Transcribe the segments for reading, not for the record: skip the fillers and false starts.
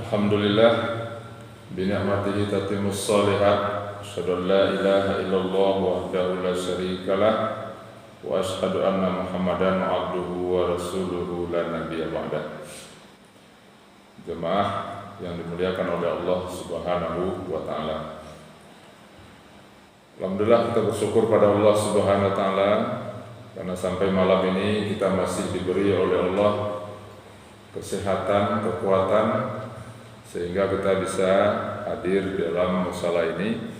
Alhamdulillah bini'matihi tatimmus shalihat. Asyhadu an la ilaha illallah wahdahu la syarikalah wa asyhadu anna Muhammadan abduhu wa rasuluhu la nabiyya ba'dah. Jemaah yang dimuliakan oleh Allah Subhanahu wa taala. Alhamdulillah kita bersyukur pada Allah Subhanahu wa taala karena sampai malam ini kita masih diberi oleh Allah kesehatan, kekuatan, sehingga kita bisa hadir dalam musala ini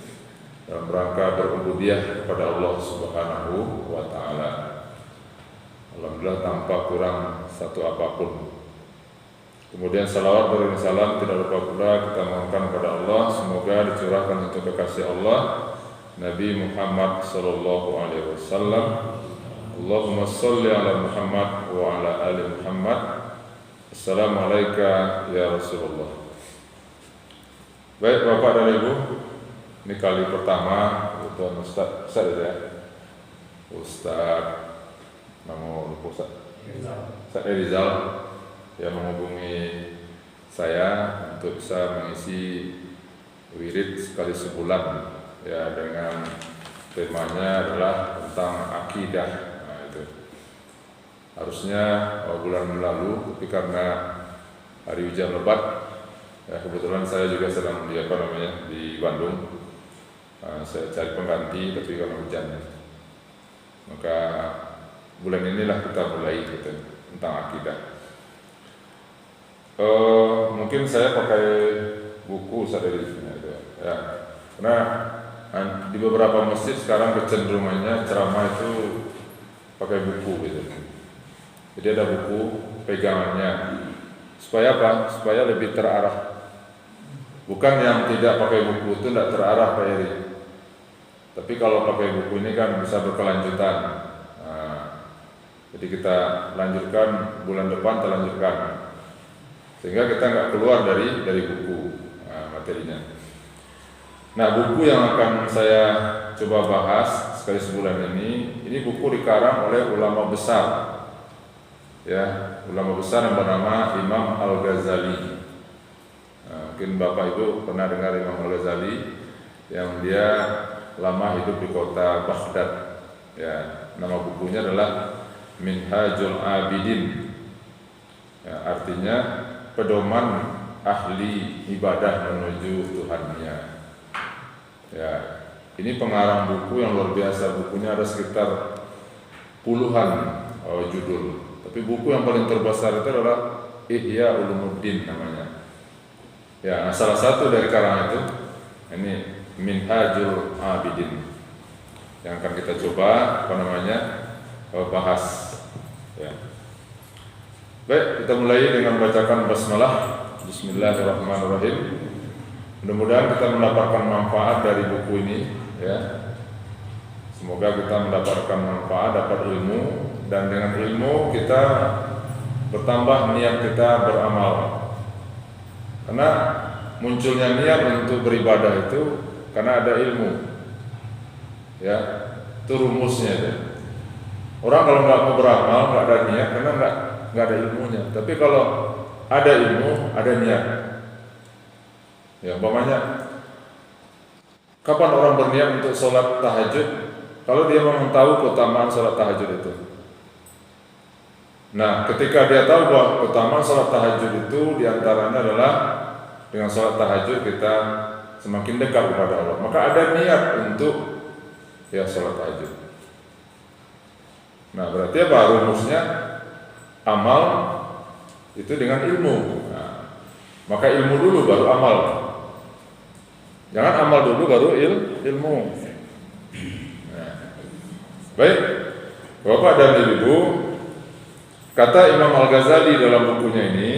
dalam rangka berubudiyah kepada Allah Subhanahu wa taala. Alhamdulillah tanpa kurang satu apapun. Kemudian salawat dan salam tidak lupa pula kita mohonkan kepada Allah, semoga dicurahkan untuk kekasih Allah Nabi Muhammad sallallahu alaihi wasallam. Allahumma shalli ala Muhammad wa ala ali Muhammad. Assalamualaikum ya Rasulullah. Baik Bapak dan Ibu, ini kali pertama Tuan Ustaz ya. Ustaz nama Ustaz Rizal yang menghubungi saya untuk bisa mengisi wirid sekali sebulan ya, dengan temanya adalah tentang akidah. Nah, itu harusnya bulan lalu, tapi karena hari hujan lebat ya, kebetulan saya juga sedang di Bandung. Saya cari pengganti, tapi karena hujan, maka bulan inilah kita mulai gitu, tentang akidah. Mungkin saya pakai buku dari sini ya, karena di beberapa masjid sekarang kecenderungannya ceramah itu pakai buku gitu. Jadi ada buku pegangannya. Supaya apa? Supaya lebih terarah. Bukan yang tidak pakai buku itu tidak terarah Pak Heri. Tapi kalau pakai buku ini kan bisa berkelanjutan. Jadi kita lanjutkan bulan depan, kita lanjutkan. Sehingga kita nggak keluar dari buku materinya. Nah, buku yang akan saya coba bahas sekali sebulan ini buku dikarang oleh ulama besar. Ya, ulama besar yang bernama Imam Al-Ghazali. Mungkin Bapak Ibu pernah dengar Imam Al-Ghazali yang dia lama hidup di kota Baghdad. Ya, nama bukunya adalah Minhajul Abidin. Ya, artinya pedoman ahli ibadah menuju Tuhannya. Ya, ini pengarang buku yang luar biasa. Bukunya ada sekitar puluhan judul. Tapi buku yang paling terbesar itu adalah Ihya Ulumuddin namanya. Ya, salah satu dari karangan itu ini Minhajul Abidin yang akan kita coba bahas. Ya. Baik, kita mulai dengan membacakan basmalah. Bismillahirrahmanirrahim. Mudah-mudahan kita mendapatkan manfaat dari buku ini. Ya. Semoga kita mendapatkan manfaat, dapat ilmu, dan dengan ilmu kita bertambah niat kita beramal. Karena munculnya niat untuk beribadah itu karena ada ilmu. Ya, itu rumusnya itu. Orang kalau nggak mau beramal, nggak ada niat, karena nggak ada ilmunya. Tapi kalau ada ilmu, ada niat. Ya, umpamanya kapan orang berniat untuk sholat tahajud? Kalau dia memang tahu keutamaan sholat tahajud itu. Nah, ketika dia tahu bahwa keutamaan sholat tahajud itu diantaranya adalah dengan sholat tahajud kita semakin dekat kepada Allah, maka ada niat untuk sholat tahajud. Nah, berarti apa rumusnya? Amal itu dengan ilmu. Nah, maka ilmu dulu baru amal. Jangan amal dulu baru ilmu. Baik, Bapak dan Ibu, kata Imam Al-Ghazali dalam bukunya ini,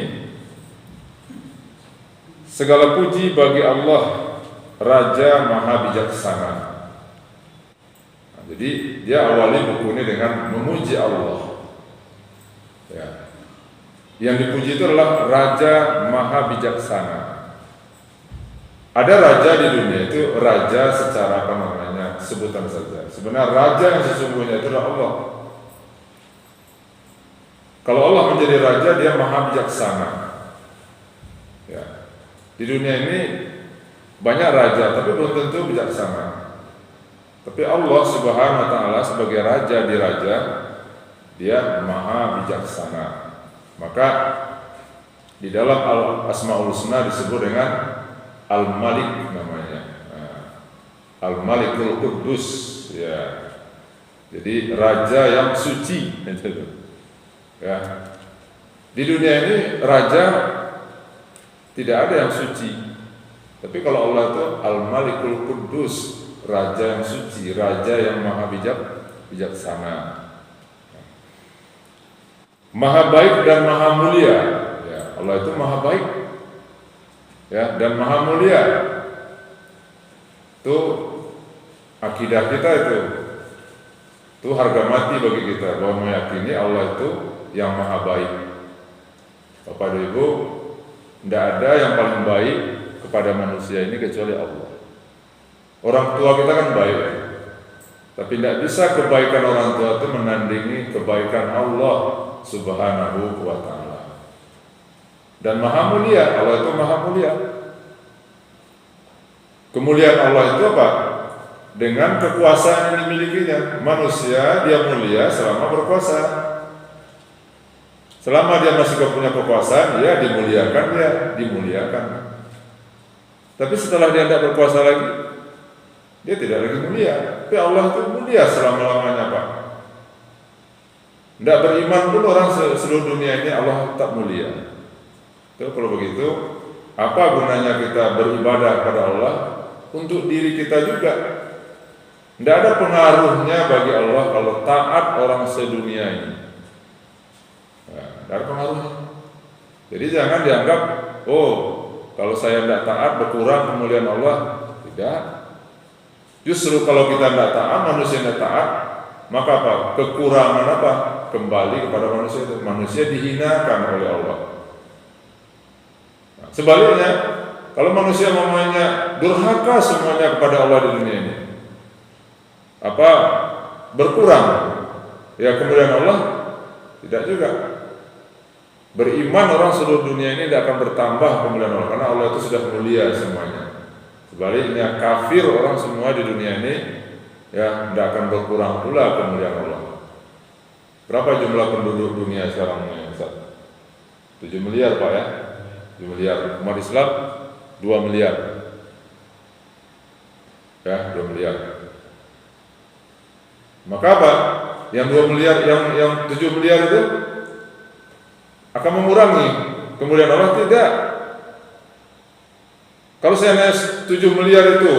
segala puji bagi Allah, Raja Maha Bijaksana. Nah, jadi dia awali buku ini dengan memuji Allah. Ya. Yang dipuji itu adalah Raja Maha Bijaksana. Ada raja di dunia itu raja secara sebutan saja. Sebenarnya raja yang sesungguhnya itu adalah Allah. Kalau Allah menjadi raja, dia maha bijaksana. Ya. Di dunia ini banyak raja, tapi belum tentu bijaksana. Tapi Allah Subhanahu wa taala sebagai raja di raja, dia maha bijaksana. Maka di dalam Asmaul Husna disebut dengan Al-Malik namanya. Al-Malikul Quddus, ya. Jadi raja yang suci. Ya. Di dunia ini raja tidak ada yang suci. Tapi kalau Allah itu Al-Malikul Quddus, raja yang suci, raja yang maha bijaksana, maha baik dan maha mulia. Ya, Allah itu maha baik, ya, dan maha mulia. Itu akidah kita itu harga mati bagi kita, bahwa meyakini Allah itu yang maha baik. Bapak dan Ibu, tidak ada yang paling baik kepada manusia ini kecuali Allah. Orang tua kita kan baik, tapi tidak bisa kebaikan orang tua itu menandingi kebaikan Allah Subhanahu wa ta'ala. Dan maha mulia, Allah itu maha mulia. Kemuliaan Allah itu apa? Dengan kekuasaan yang dimilikinya. Manusia dia mulia selama berkuasa. Selama dia masih punya kekuasaan, dia dimuliakan. Tapi setelah dia tidak berkuasa lagi, dia tidak lagi mulia. Tapi Allah itu mulia selama-lamanya, Pak. Tidak beriman pun orang seluruh dunia ini Allah tak mulia. Jadi kalau begitu, apa gunanya kita beribadah kepada Allah? Untuk diri kita juga. Tidak ada pengaruhnya bagi Allah kalau taat orang sedunia ini. Tidak ada pengaruhnya. Jadi jangan dianggap, oh, kalau saya tidak taat berkurang kemuliaan Allah. Tidak. Justru kalau kita tidak taat, manusia tidak taat, maka apa? Kekurangan apa? Kembali kepada manusia itu. Manusia dihinakan oleh Allah. Nah, sebaliknya, kalau manusia mamanya durhaka semuanya kepada Allah di dunia ini, apa? Berkurang ya kemuliaan Allah? Tidak juga. Beriman orang seluruh dunia ini tidak akan bertambah kemuliaan Allah, karena Allah itu sudah mulia semuanya. Sebaliknya kafir orang semua di dunia ini ya tidak akan berkurang pula kemuliaan Allah. Berapa jumlah penduduk dunia sekarang ini, Ustaz? 7 miliar, Pak, ya. 7 miliar. Umat Islam 2 miliar. Ya, 2 miliar. Maka apa? Yang 2 miliar, yang 7 miliar itu akan mengurangi kemuliaan Allah? Tidak. Kalau saya naik 7 miliar itu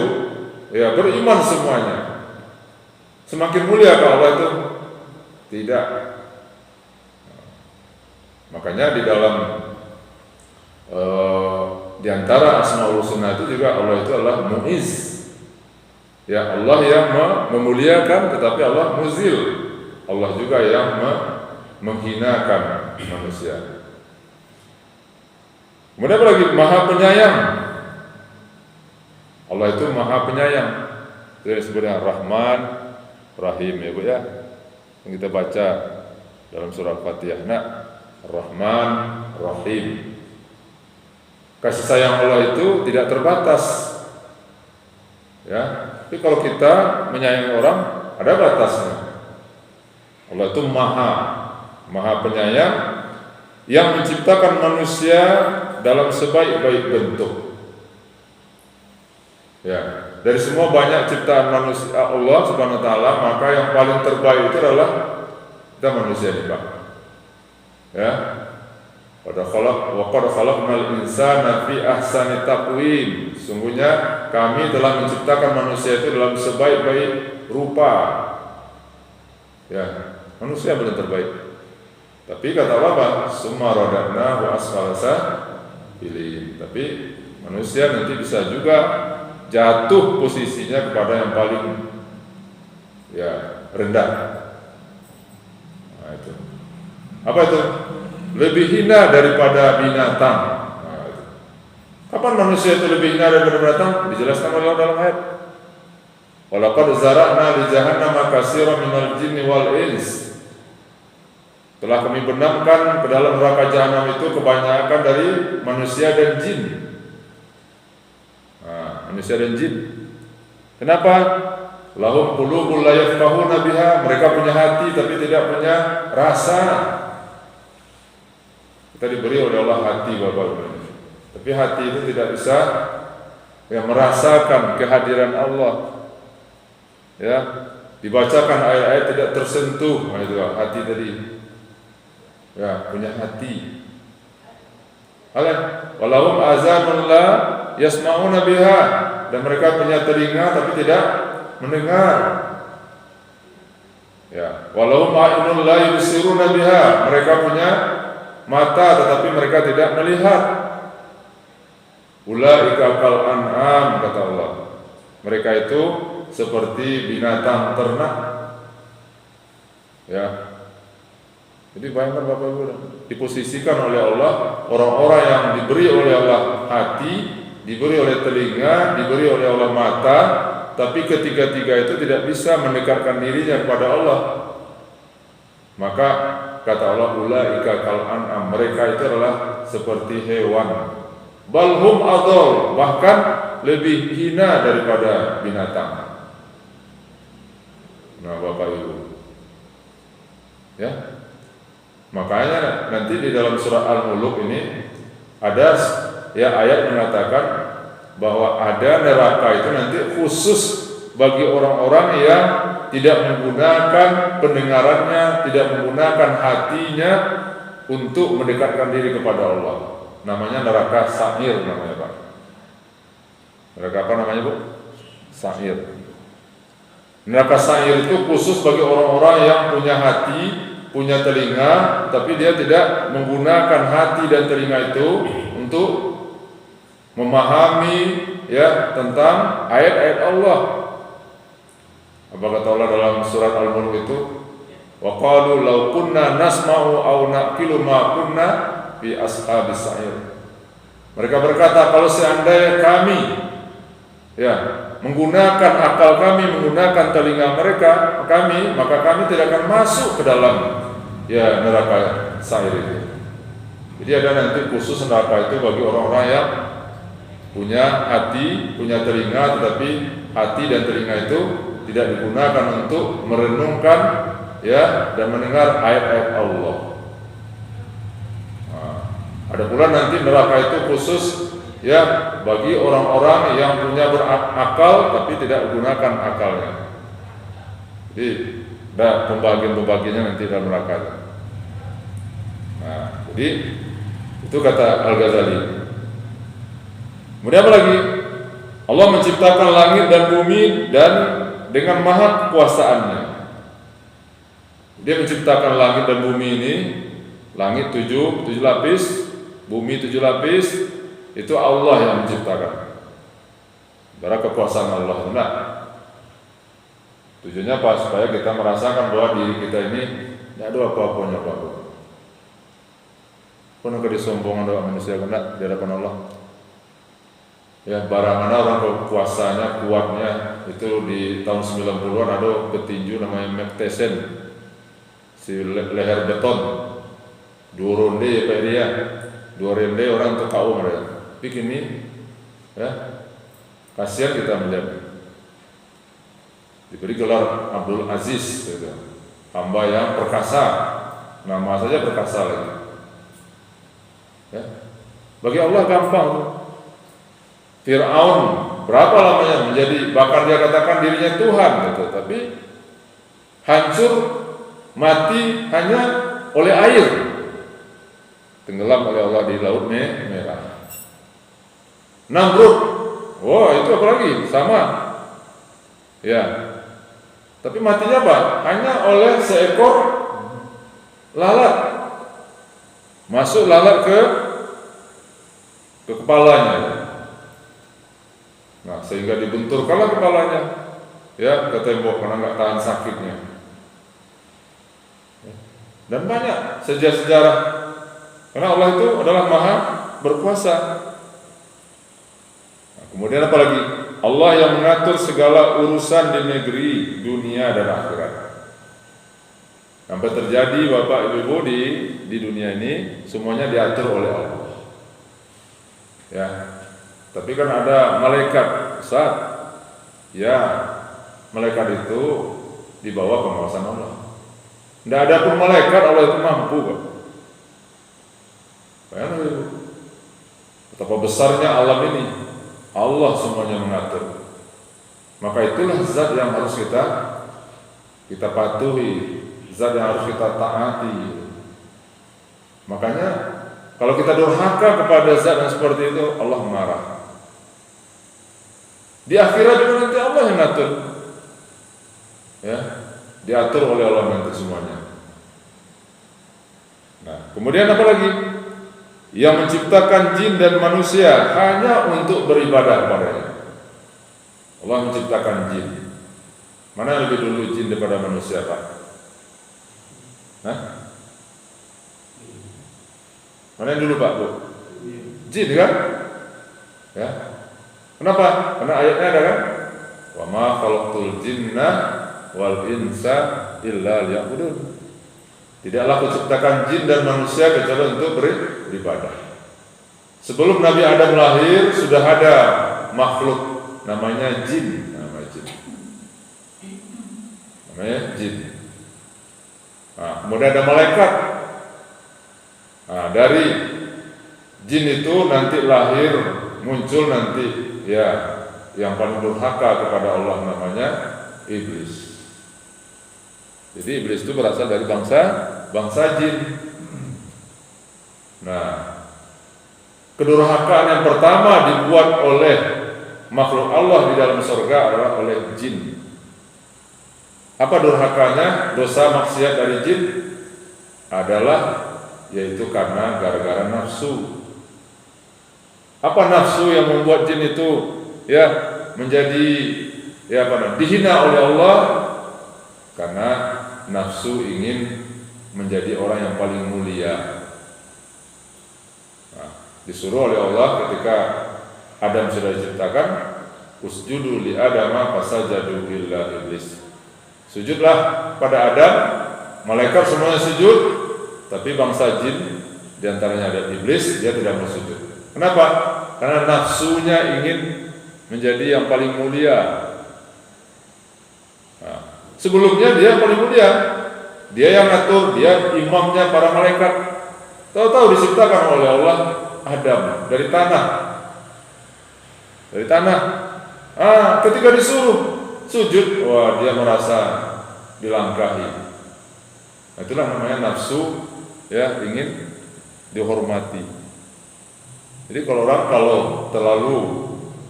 ya beriman semuanya, semakin mulia kalau Allah itu? Tidak. Makanya di dalam di antara Asmaul Husna itu juga Allah itu adalah Mu'izz. Ya, Allah yang memuliakan, tetapi Allah muzil. Allah juga yang menghinakan manusia. Kemudian apa lagi? Maha penyayang. Allah itu maha penyayang. Itu disebut dengan Rahman, Rahim, ya Bu ya. Yang kita baca dalam surah Al-Fatihah. Nah, Rahman, Rahim. Kasih sayang Allah itu tidak terbatas. Ya, tapi kalau kita menyayangi orang ada batasnya. Allah itu maha penyayang yang menciptakan manusia dalam sebaik-baik bentuk. Ya, dari semua banyak ciptaan manusia Allah Subhanahu wa taala, maka yang paling terbaik itu adalah kita manusia ini, Pak. Ya. Qad khalaqnal insana fi ahsani taqwim. Sungguhnya kami telah menciptakan manusia itu dalam sebaik-baik rupa. Ya, manusia belum terbaik. Tapi kata Allah, summa radadnahu asfala safilin. Tapi manusia nanti bisa juga jatuh posisinya kepada yang paling ya rendah. Nah, itu. Apa itu? Lebih hina daripada binatang. Nah, itu. Kapan manusia itu lebih hina daripada binatang? Dijelaskan oleh Allah dalam ayat. Walaqad zara'na li jahannama katsiran minal jinni wal ins. Telah kami benamkan ke dalam neraka jahanam itu kebanyakan dari manusia dan jin. manusia dan jin. Kenapa? Lahum qulubun la yafqahuna biha, mereka punya hati tapi tidak punya rasa. Kita diberi oleh Allah hati, Bapak-Ibu. Tapi hati itu tidak bisa merasakan kehadiran Allah. Ya, dibacakan ayat-ayat tidak tersentuh, itu hati tadi. Ya, punya hati. Walahum azanun la yasma'una biha, dan mereka punya telinga tapi tidak mendengar. Ya, walahum a'yunun la yubsiruna biha, mereka punya mata tetapi mereka tidak melihat. Ulaika kal an'am, kata Allah. Mereka itu seperti binatang ternak. Ya. Jadi bayangkan Bapak Ibu, diposisikan oleh Allah orang-orang yang diberi oleh Allah hati, diberi oleh telinga, diberi oleh Allah mata, tapi ketiga-tiga itu tidak bisa mendekatkan dirinya kepada Allah. Maka kata Allah, ulaika kal an'am, mereka itu adalah seperti hewan. Balhum adol, bahkan lebih hina daripada binatang. Nah, Bapak Ibu, ya, makanya nanti di dalam surah Al-Mulk ini ada ya ayat mengatakan bahwa ada neraka itu nanti khusus bagi orang-orang yang tidak menggunakan pendengarannya, tidak menggunakan hatinya untuk mendekatkan diri kepada Allah. Namanya neraka sa'ir namanya, Pak. Neraka apa namanya, Bu? Sa'ir. Neraka sa'ir itu khusus bagi orang-orang yang punya hati, punya telinga, tapi dia tidak menggunakan hati dan telinga itu untuk memahami ya tentang ayat-ayat Allah. Apa kata Allah dalam surat Al-Mulk itu? Wa qalu law kunna nasma'u aw naqilu ma kunna fi ashabis sa'ir. Mereka berkata, kalau seandainya kami ya menggunakan akal kami, menggunakan telinga kami, maka kami tidak akan masuk ke dalam ya neraka sa'ir itu. Jadi ada nanti khusus neraka itu bagi orang-orang yang punya hati, punya telinga, tetapi hati dan telinga itu tidak digunakan untuk merenungkan ya dan mendengar ayat-ayat Allah. Nah, ada pula nanti neraka itu khusus ya bagi orang-orang yang punya berakal tapi tidak menggunakan akalnya. Jadi ada pembagian-pembagiannya nanti dalam neraka. Nah, jadi itu kata Al-Ghazali. Kemudian apa lagi? Allah menciptakan langit dan bumi dan dengan maha kekuasaannya. Dia menciptakan langit dan bumi ini, langit 7 lapis, bumi 7 lapis, itu Allah yang menciptakan. Karena kekuasaan Allah. Nah, tujuannya apa? Supaya kita merasakan bahwa diri kita ini tidak ada apa-apanya, Pak. Penuh kesombongan doa manusia kena di hadapan Allah. Ya, barang mana orang kekuasaannya kuatnya itu di tahun 90-an ada petinju namanya Mike Tyson, si leher beton, 2 ronde apa dia, 2 ronde orang untuk KO mereka. Bikin ini, ya, kasihan kita melihat. Diberi gelar Abdul Aziz, gitu. Hamba yang perkasa, nama saja perkasa lagi. Ya. Bagi Allah gampang. Fir'aun berapa lamanya menjadi, bahkan dia katakan dirinya Tuhan, gitu. Tapi hancur, mati hanya oleh air, tenggelam oleh Allah di laut merah. Namrud, wah itu apa lagi? Sama, ya. Tapi matinya apa? Hanya oleh seekor lalat. Masuk lalat ke kepalanya. Nah, sehingga dibenturkanlah kepalanya ya ke tembok karena nggak tahan sakitnya. Dan banyak sejarah-sejarah. Karena Allah itu adalah maha berkuasa. Nah, kemudian apa lagi? Allah yang mengatur segala urusan di negeri, dunia dan akhirat. Sampai terjadi Bapak Ibu di dunia ini semuanya diatur oleh Allah. Ya. Tapi kan ada malaikat Ustaz, ya malaikat itu di bawah pengawasan Allah. Tidak ada pun malaikat, Allah itu mampu kok. Bayangkan Ibu, betapa besarnya alam ini. Allah semuanya mengatur. Maka itulah zat yang harus kita patuhi, zat yang harus kita taati. Makanya kalau kita durhaka kepada zat yang seperti itu, Allah marah. Di akhirat juga nanti Allah yang ngatur. Ya, diatur oleh Allah nanti semuanya. Nah, kemudian apa lagi? Yang menciptakan jin dan manusia hanya untuk beribadah kepadanya. Allah menciptakan jin. Mana yang lebih dulu jin daripada manusia, Pak? Hah? Mana yang dulu, Pak, Bu? Jin kan? Ya. Kenapa? Karena ayatnya ada kan? Wa ma khalaqtul jinna wal insa illa liya'budun. Tidaklah kuciptakan jin dan manusia kecuali untuk beribadah. Sebelum Nabi Adam lahir sudah ada makhluk namanya jin, namanya jin. Nah, kemudian ada malaikat. Nah, dari jin itu nanti lahir muncul nanti ya yang paling durhaka kepada Allah namanya iblis. Jadi iblis itu berasal dari bangsa jin. Nah, kedurhakaan yang pertama dibuat oleh makhluk Allah di dalam surga adalah oleh jin. Apa durhakanya? Dosa maksiat dari jin adalah yaitu karena gara-gara nafsu. Apa nafsu yang membuat jin itu ya menjadi dihina oleh Allah? Karena nafsu ingin menjadi orang yang paling mulia. Nah, disuruh oleh Allah ketika Adam sudah diciptakan, usjudu li Adama fasajadu illa iblis. Sujudlah pada Adam, malaikat semuanya sujud, tapi bangsa jin diantaranya ada iblis, dia tidak mau sujud. Kenapa? Karena nafsunya ingin menjadi yang paling mulia. Nah, sebelumnya dia yang paling mulia, dia yang ngatur, dia imamnya para malaikat. Tahu-tahu diciptakan oleh Allah Adam dari tanah. Ketika disuruh sujud, wah dia merasa dilangkahi. Nah, itulah namanya nafsu, ya ingin dihormati. Jadi kalau orang terlalu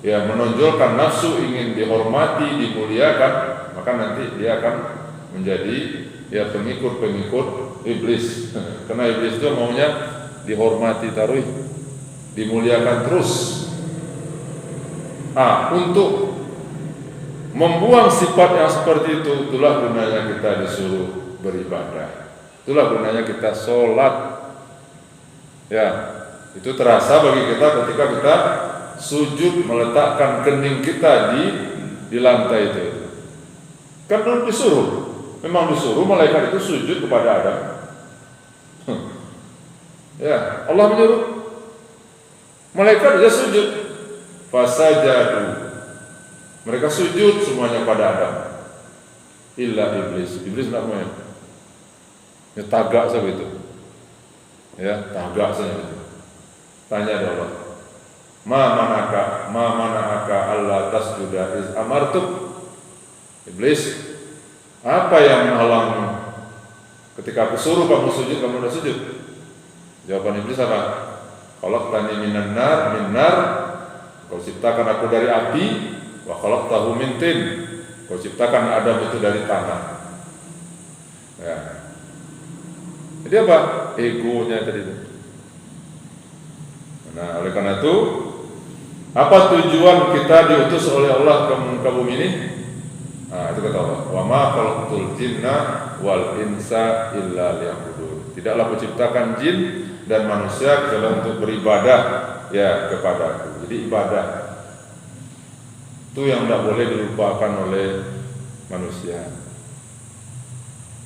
ya menonjolkan nafsu ingin dihormati, dimuliakan, maka nanti dia akan menjadi ya pengikut iblis. Karena iblis itu maunya dihormati taruh, dimuliakan terus. Untuk membuang sifat yang seperti itu, itulah gunanya kita disuruh beribadah. Itulah gunanya kita sholat. Ya, itu terasa bagi kita ketika kita sujud meletakkan kening kita di lantai itu. Kan belum disuruh. Memang disuruh malaikat itu sujud kepada Adam. Ya, Allah menyuruh. Malaikat dia sujud. Fasajadu. Mereka sujud semuanya pada Adam. Illa iblis. Iblis enggak mau. Ya tagak saja itu. Ya, tagak saja itu. Tanya ada Allah. Ma mana'aka alla tasjuda iz amartuk. Iblis, apa yang menghalangmu ketika aku suruh kamu sujud, kamu tidak sujud? Jawaban iblis apa? Khalaqtani minan nar, kau ciptakan aku dari api, wa khalaqtahu min tin, kau ciptakan Adam itu dari tanah. Ya. Jadi apa? Egonya tadi itu. Nah, oleh karena itu, apa tujuan kita diutus oleh Allah ke muka bumi ini? Nah, itu kata Allah, wa ma khalaqtul jinna wal insa illa liya'budun. Tidaklah kuciptakan jin dan manusia kecuali untuk beribadah ya kepadaku. Jadi ibadah itu yang tidak boleh dilupakan oleh manusia.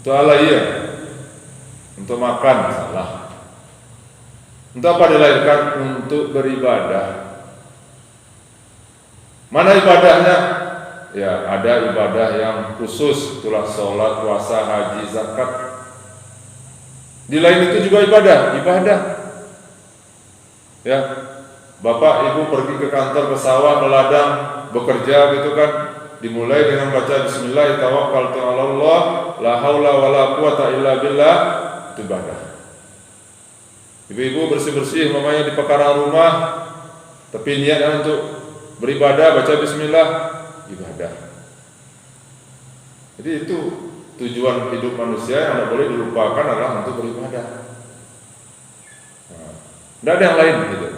Itu alaiya. Untuk makan salah. Untuk apa dilahirkan? Untuk beribadah. Mana ibadahnya? Ya, ada ibadah yang khusus, itulah sholat, puasa, haji, zakat. Di lain itu juga ibadah. Ya, bapak ibu pergi ke kantor, ke sawah, ke ladang, bekerja gitu kan, dimulai dengan baca Bismillah, tawakkaltu 'ala Allah, la haula wala quwata illa billah, itu ibadah. Ibu-ibu bersih-bersih mamanya di pekarangan rumah, tapi niatnya untuk beribadah, baca Bismillah, ibadah. Jadi itu tujuan hidup manusia yang tidak boleh dilupakan adalah untuk beribadah. Tidak ada yang lain gitu.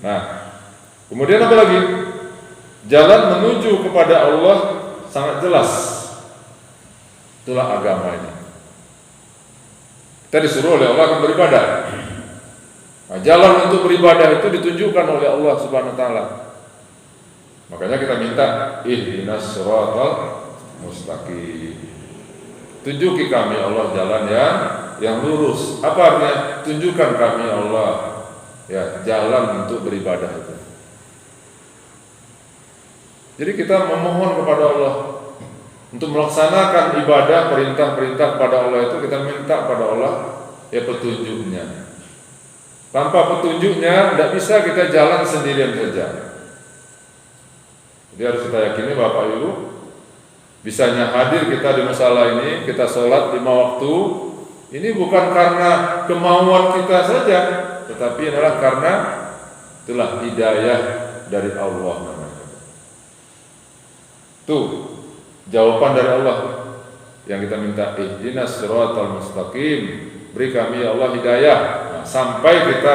Nah, kemudian apa lagi? Jalan menuju kepada Allah sangat jelas. Itulah agamanya. Kita disuruh oleh Allah akan beribadah. Nah, jalan untuk beribadah itu ditunjukkan oleh Allah Subhanahu wa taala. Makanya kita minta ihdinas siratal mustaqim. Tunjuki kami Allah jalan yang lurus. Apa artinya? Tunjukkan kami Allah ya jalan untuk beribadah itu. Jadi kita memohon kepada Allah untuk melaksanakan ibadah, perintah-perintah kepada Allah itu kita minta kepada Allah ya petunjuknya. Tanpa petunjuknya tidak bisa kita jalan sendirian saja. Jadi harus kita yakini Bapak Ibu, bisanya hadir kita di musala ini, kita sholat 5 waktu, ini bukan karena kemauan kita saja, tetapi adalah karena itulah hidayah dari Allah namanya. Tuh jawaban dari Allah yang kita minta, ihdinas siratal mustaqim, beri kami ya Allah hidayah. Nah, sampai kita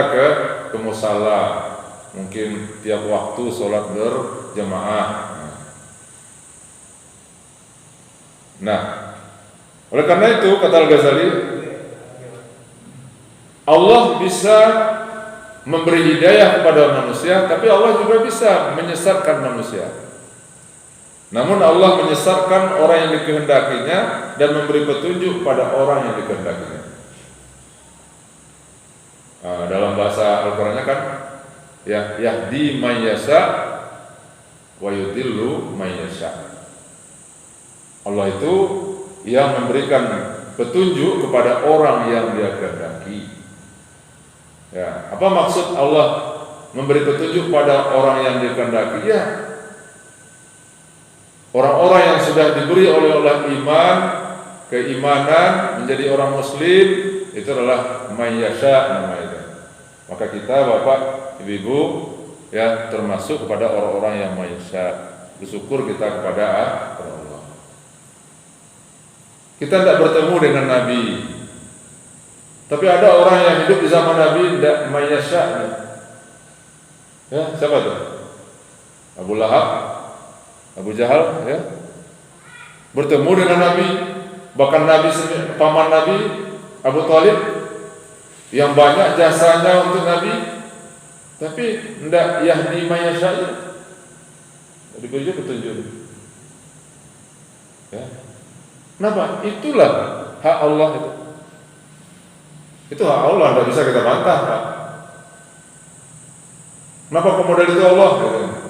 ke musala, mungkin tiap waktu sholat berjamaah. Nah, oleh karena itu kata Al-Ghazali, Allah bisa memberi hidayah kepada manusia, tapi Allah juga bisa menyesatkan manusia. Namun Allah menyesatkan orang yang dikehendakinya dan memberi petunjuk pada orang yang dikehendakinya. Nah, dalam bahasa Al-Qur'annya kan ya yahdi may yasha wa yudillu may yasha. Allah itu yang memberikan petunjuk kepada orang yang Dia kehendaki. Ya, apa maksud Allah memberi petunjuk pada orang yang Dia kehendaki? Ya, orang-orang yang sudah diberi oleh Allah iman, keimanan, menjadi orang muslim, itu adalah may yasha namanya. Maka kita Bapak, Ibu, ya termasuk kepada orang-orang yang may yasha. Bersyukur kita kepada Allah. Kita tidak bertemu dengan Nabi, tapi ada orang yang hidup di zaman Nabi tidak may yasha. Ya, siapa tuh? Abu Lahab, Abu Jahal, ya, bertemu dengan Nabi, bahkan Nabi paman Nabi Abu Thalib yang banyak jasanya untuk Nabi, tapi tidak yahdi may yasha, diberi petunjuk. Ya. Kenapa? Itulah hak Allah itu. Itu hak Allah, tidak bisa kita bantah, Pak. Kenapa kemudian itu Allah?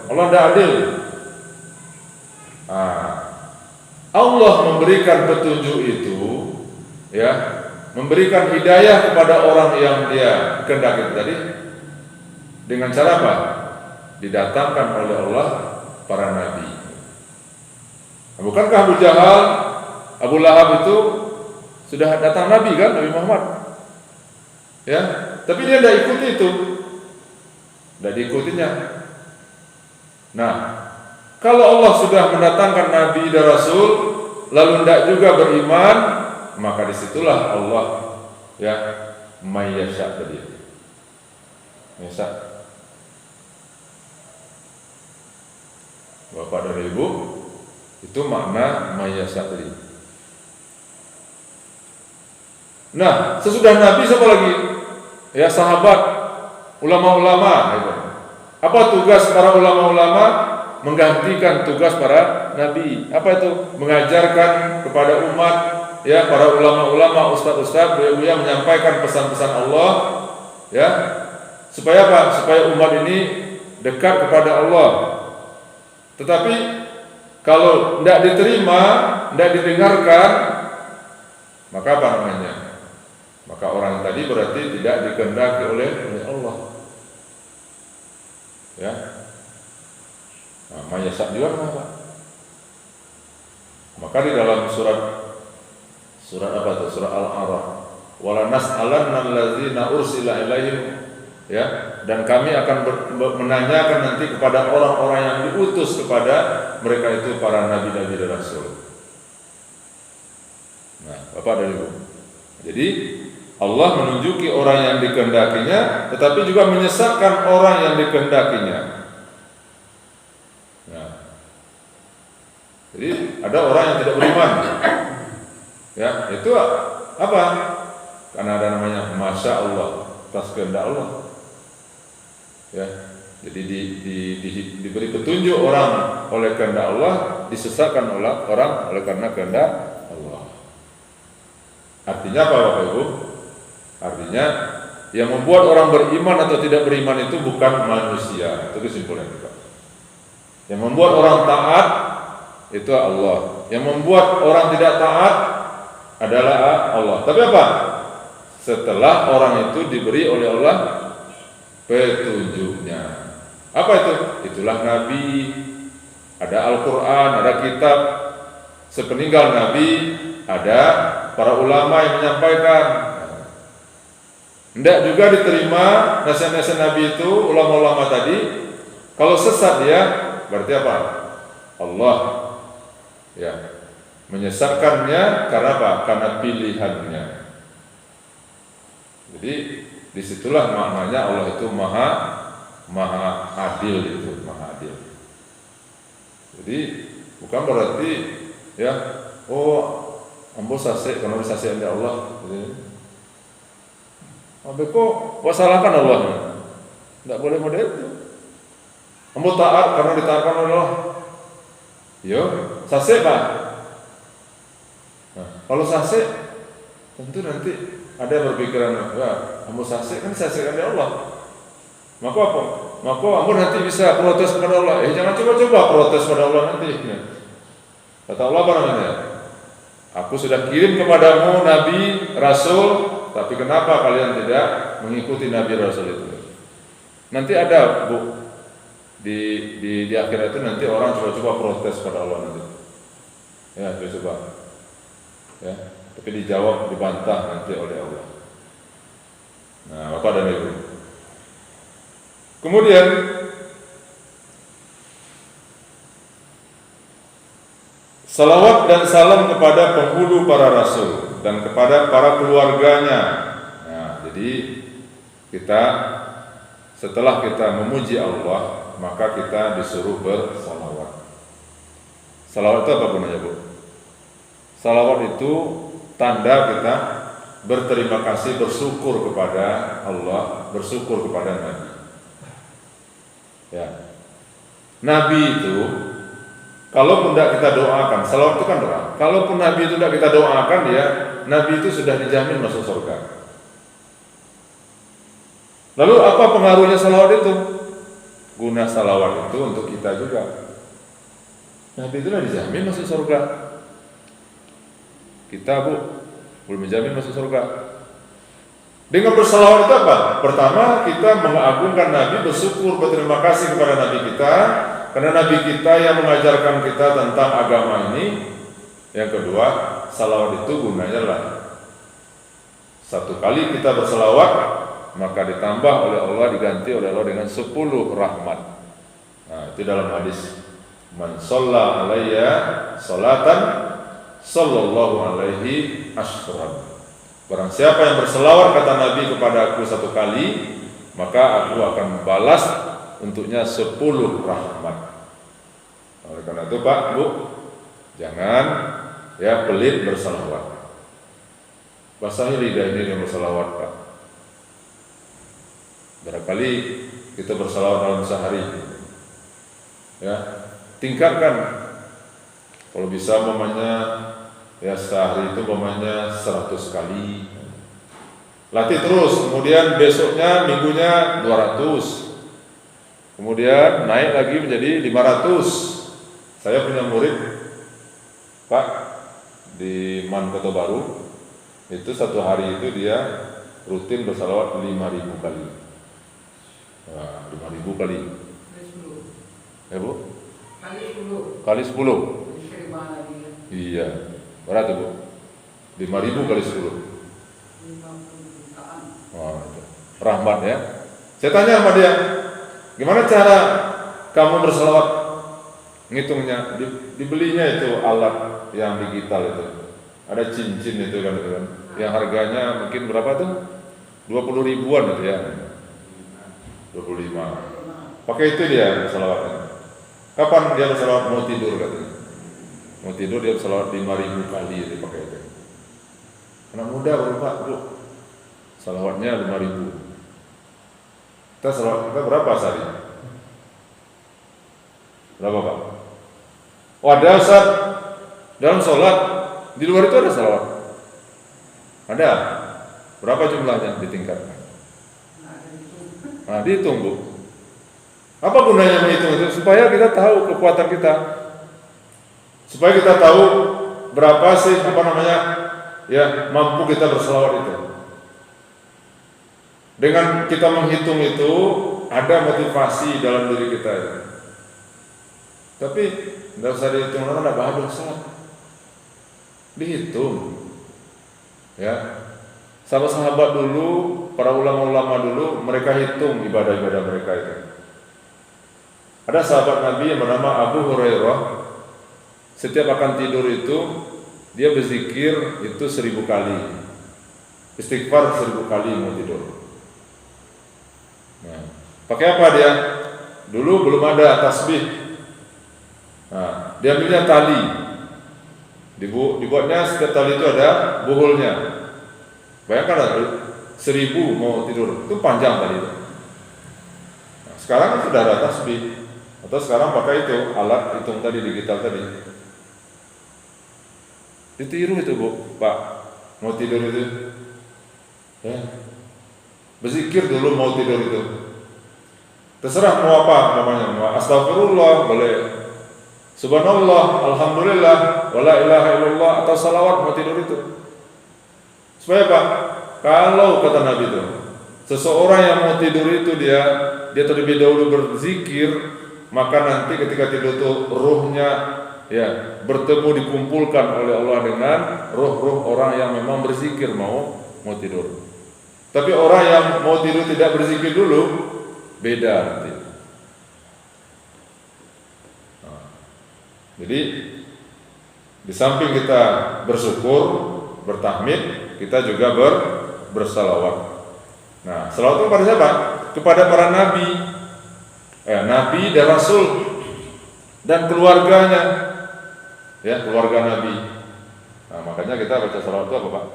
Allah tidak adil. Allah memberikan petunjuk itu, ya, memberikan hidayah kepada orang yang Dia kehendaki tadi dengan cara apa? Didatangkan oleh Allah para nabi. Bukankah Abu Jahal, Abu Lahab itu sudah datang nabi kan, Nabi Muhammad? Ya, tapi dia tidak ikuti itu, tidak diikutinya. Nah, kalau Allah sudah mendatangkan Nabi dan Rasul, lalu tidak juga beriman, maka disitulah Allah ya may yasha tadi. Yasha. Bapak dan Ibu, itu makna may yasha tadi. Nah, sesudah Nabi siapa lagi? Ya sahabat, ulama-ulama. Apa tugas para ulama-ulama? Menggantikan tugas para nabi. Apa itu? Mengajarkan kepada umat, ya, para ulama-ulama, ustaz-ustaz, yang menyampaikan pesan-pesan Allah, ya, supaya apa? Supaya umat ini dekat kepada Allah. Tetapi kalau tidak diterima, tidak didengarkan, maka apa namanya? Maka orang tadi berarti tidak dikehendaki oleh Allah. Ya. Nah, mayasak juga apa? Maka di dalam surat apa itu? Surat Al-A'raf. Wala nas'alanna allazina ursila ilaihim, ya, dan kami akan menanyakan nanti kepada orang-orang yang diutus kepada mereka itu para nabi-nabi dan rasul. Nah, Bapak dan Ibu. Jadi Allah menunjuki orang yang dikehendakinya, tetapi juga menyesatkan orang yang dikehendakinya. Nah, jadi ada orang yang tidak beriman. Ya, itu apa? Karena ada namanya Masya Allah, atas kehendak Allah. Ya, jadi diberi petunjuk orang oleh kehendak Allah, disesatkan oleh orang oleh karena kehendak Allah. Artinya apa, Bapak Ibu? Artinya yang membuat orang beriman atau tidak beriman itu bukan manusia. Itu kesimpulan kita. Yang membuat orang taat itu Allah. Yang membuat orang tidak taat adalah Allah. Tapi apa? Setelah orang itu diberi oleh Allah petunjuknya. Apa itu? Itulah Nabi. Ada Al-Quran, ada kitab. Sepeninggal Nabi ada para ulama yang menyampaikan. Tidak juga diterima nasihat-nasihat Nabi itu, ulama-ulama tadi. Kalau sesat dia, berarti apa? Allah ya menyesatkannya karena apa? Karena pilihannya. Jadi disitulah maknanya Allah itu maha adil, itu maha adil. Jadi bukan berarti ya, ambo sasek karena disasek oleh Allah. Ambo kok wasalahkan Allah. Tidak boleh model itu. Ambo taat karena ditaatkan oleh Allah. Yo, sasek Pak. Nah, kalau sasek tentu nanti ada yang berpikiran, wah, ambo sasek kan sasek oleh Allah. Maka apa? Maka ambo nanti bisa protes kepada Allah. Jangan coba-coba protes kepada Allah nanti. Kata Allah apa namanya? Aku sudah kirim kepadamu Nabi, Rasul, tapi kenapa kalian tidak mengikuti Nabi Rasul itu? Nanti ada, Bu, di akhirat itu nanti orang coba-coba protes pada Allah nanti. Ya, coba. Ya, tapi dijawab, dibantah nanti oleh Allah. Nah, Bapak dan Ibu. Kemudian salawat dan salam kepada penghulu para rasul dan kepada para keluarganya. Nah, jadi kita setelah kita memuji Allah, maka kita disuruh bersalawat. Salawat itu apa gunanya, Bu? Salawat itu tanda kita berterima kasih, bersyukur kepada Allah, bersyukur kepada Nabi. Ya. Nabi itu kalaupun tidak kita doakan, salawat itu kan doa. Kalaupun Nabi itu tidak kita doakan, ya Nabi itu sudah dijamin masuk surga. Lalu apa pengaruhnya salawat itu? Guna salawat itu untuk kita juga. Nabi itu sudah dijamin masuk surga. Kita, Bu, belum dijamin masuk surga. Dengan bersalawat itu apa? Pertama, kita mengagungkan Nabi, bersyukur, berterima kasih kepada Nabi kita, karena Nabi kita yang mengajarkan kita tentang agama ini. Yang kedua, salawat itu gunanya lah, satu kali kita bersalawat, maka ditambah oleh Allah, diganti oleh Allah dengan 10 rahmat. Nah, itu dalam hadis, man shalla alayya salatan sallallahu alaihi asyran. Barang siapa yang berselawat, kata Nabi, kepada aku 1 kali, maka aku akan balas untuknya 10 rahmat. Oleh karena itu, Pak, Bu, jangan ya pelit berselawat. Basahi lidah ini dengan berselawat, Pak. Barangkali kita berselawat dalam sehari, ya tingkatkan. Kalau bisa umpamanya ya sehari itu umpamanya 100 kali. Latih terus, kemudian besoknya, minggunya 200. Kemudian naik lagi menjadi 500. Saya punya murid, Pak, di Man Kota Baru. Itu satu hari itu dia rutin bersalawat 5.000 kali. Nah, 5.000 kali. Ya Bu? Kali 10. Iya. Berapa Bu? 5.000 kali 10. Wah, itu. Rahmat ya. Saya tanya sama dia, gimana cara kamu berselawat? Ngitungnya, dibelinya itu alat yang digital itu. Ada cincin itu kan, yang harganya mungkin berapa tuh? 20 ribuan itu ya. 25. Pakai itu dia berselawatnya. Kapan dia berselawat? Mau tidur katanya. Mau tidur dia berselawat 5.000 kali dia pakai itu. Anak muda Pak, Bu. Salawatnya 5.000. Kita salawat kita berapa sehari? Berapa Pak? Oh ada Ustaz, dalam sholat, di luar itu ada salawat? Ada? Berapa jumlahnya ditingkatkan? Nah dihitung Bu. Apa gunanya menghitung itu? Supaya kita tahu kekuatan kita, supaya kita tahu berapa sih ya mampu kita berselawat itu. Dengan kita menghitung itu ada motivasi dalam diri kita ya. Tapi tidak usah dihitung, orang tidak bahagia Ustaz. Dihitung ya. Sahabat-sahabat dulu, para ulama-ulama dulu, mereka hitung ibadah-ibadah mereka itu. Ada sahabat Nabi yang bernama Abu Hurairah. Setiap akan tidur itu dia berzikir itu 1000 kali, istighfar 1000 kali mau tidur. Nah, pakai apa dia? Dulu belum ada tasbih. Nah, dia ambilnya tali. Dibuatnya setiap tali itu ada buhulnya. Bayangkan ada 1000 mau tidur, itu panjang tali itu. Nah, sekarang kan sudah ada tasbih. Atau sekarang pakai itu alat hitung tadi, digital tadi. Ditiru itu Bu, Pak. Mau tidur itu ya. Berzikir dulu mau tidur itu. Terserah mau apa namanya, mau astagfirullah boleh, subhanallah, alhamdulillah, wala ilaha illallah, atau salawat mau tidur itu. Supaya Pak, kalau kata Nabi itu, seseorang yang mau tidur itu dia terlebih dahulu berzikir, maka nanti ketika tidur itu ruhnya ya bertemu dikumpulkan oleh Allah dengan ruh-ruh orang yang memang berzikir mau tidur. Tapi orang yang mau tidur tidak berzikir dulu beda nanti. Nah, jadi di samping kita bersyukur, bertahmid, kita juga bersalawat. Nah, salawat itu kepada siapa? Kepada para nabi, nabi dan rasul dan keluarganya, ya keluarga nabi. Nah, makanya kita baca salawat itu apa Pak?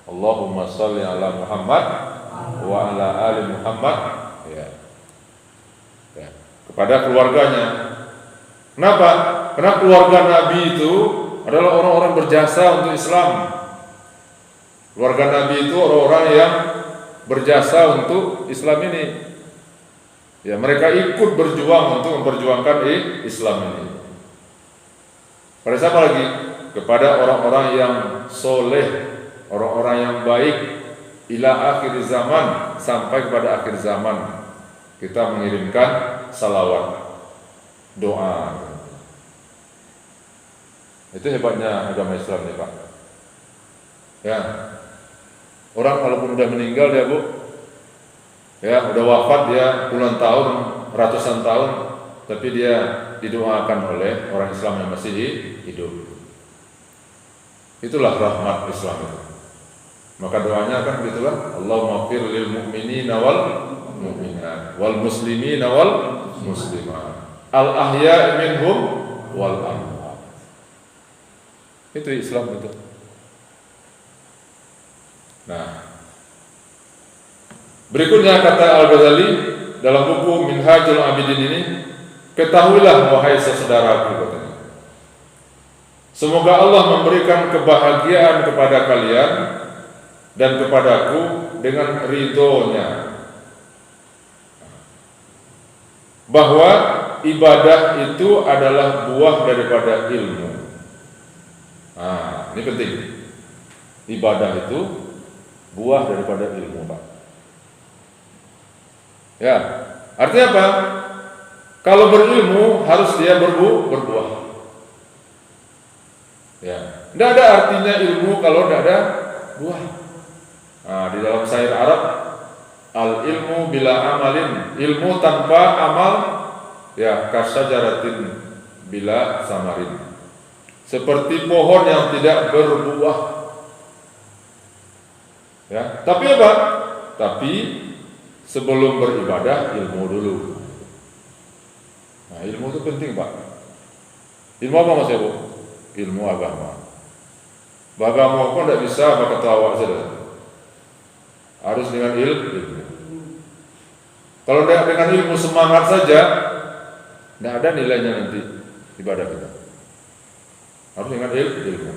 Allahumma sholli ala Muhammad wa ala ali Muhammad, ya. Kepada keluarganya. Kenapa? Karena keluarga Nabi itu adalah orang-orang berjasa untuk Islam. Keluarga Nabi itu orang-orang yang berjasa untuk Islam ini. Ya, mereka ikut berjuang untuk memperjuangkan Islam ini. Pada siapa lagi? Kepada orang-orang yang soleh, orang-orang yang baik, ila akhir zaman, sampai kepada akhir zaman kita mengirimkan salawat, doa. Itu hebatnya agama Islam nih Pak. Ya, orang kalaupun udah meninggal ya Bu, ya udah wafat dia puluhan tahun, ratusan tahun, tapi dia didoakan oleh orang Islam yang masih hidup. Itulah rahmat Islam itu. Maka doanya kan begitulah, Allahumma fir lil mu'minina wal mu'minat wal muslimina wal muslimat al ahya minhum wal amwat. Itu Islam itu. Nah, berikutnya kata Al-Ghazali dalam buku Minhajul Abidin ini, ketahuilah wahai saudaraku, katanya, semoga Allah memberikan kebahagiaan kepada kalian dan kepadaku dengan ridhonya. bahwa ibadah itu adalah buah daripada ilmu. Nah, ini penting. Ibadah itu buah daripada ilmu, Pak. Ya, artinya apa? Kalau berilmu harus dia berbuah. Ya, tidak ada artinya ilmu kalau tidak ada buah. Nah, di dalam syair Arab, al ilmu bila amalin, ilmu tanpa amal, ya kasajaratin bila samarin, seperti pohon yang tidak berbuah. Ya, tapi apa? Tapi sebelum beribadah ilmu dulu. Nah, ilmu itu penting, Pak. Ilmu apa Mas Ibu? Ilmu agama. Agama pun tidak bisa pakai tawa saja. Harus dengan ilmu. Kalau tidak dengan ilmu semangat saja, tidak ada nilainya nanti ibadah kita. Harus dengan ilmu.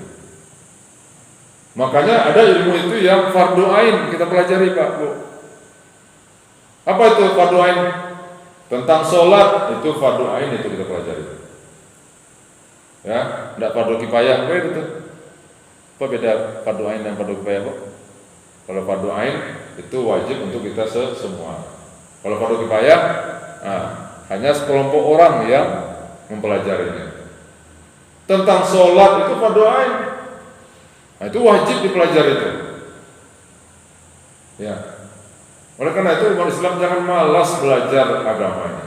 Makanya ada ilmu itu yang fardu ain kita pelajari, Pak, Bu. Apa itu fardu ain? Tentang sholat itu fardu ain itu kita pelajari. Ya, tidak fardu kifayah, itu. Apa beda fardu ain dan fardu kifayah, Pak? Kalau fardu ain itu wajib untuk kita semua. Kalau fardu kifayah, hanya sekelompok orang yang mempelajarinya. Tentang sholat itu fardu ain. Nah, itu wajib dipelajari itu. Ya. Oleh karena itu umat Islam jangan malas belajar agamanya.